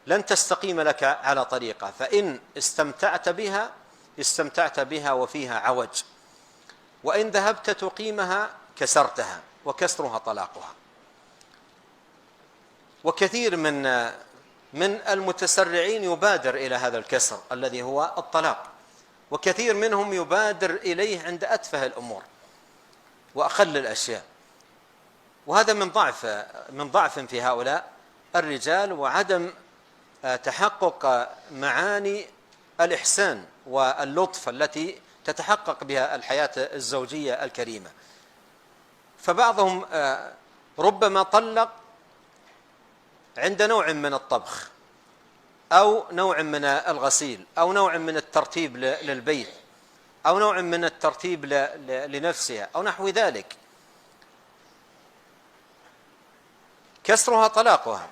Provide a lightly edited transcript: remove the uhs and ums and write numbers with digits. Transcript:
لن تستقيم لك على طريقة، فإن استمتعت بها وفيها عوج، وإن ذهبت تقيمها كسرتها، وكسرها طلاقها. وكثير من المتسرعين يبادر إلى هذا الكسر الذي هو الطلاق، وكثير منهم يبادر إليه عند أتفه الأمور وأقل الأشياء، وهذا من ضعف في هؤلاء الرجال، وعدم تحقق معاني الإحسان واللطف التي تتحقق بها الحياة الزوجية الكريمة. فبعضهم ربما طلق عند نوع من الطبخ، أو نوع من الغسيل، أو نوع من الترتيب للبيت، أو نوع من الترتيب لنفسها، أو نحو ذلك، كسرها طلاقها.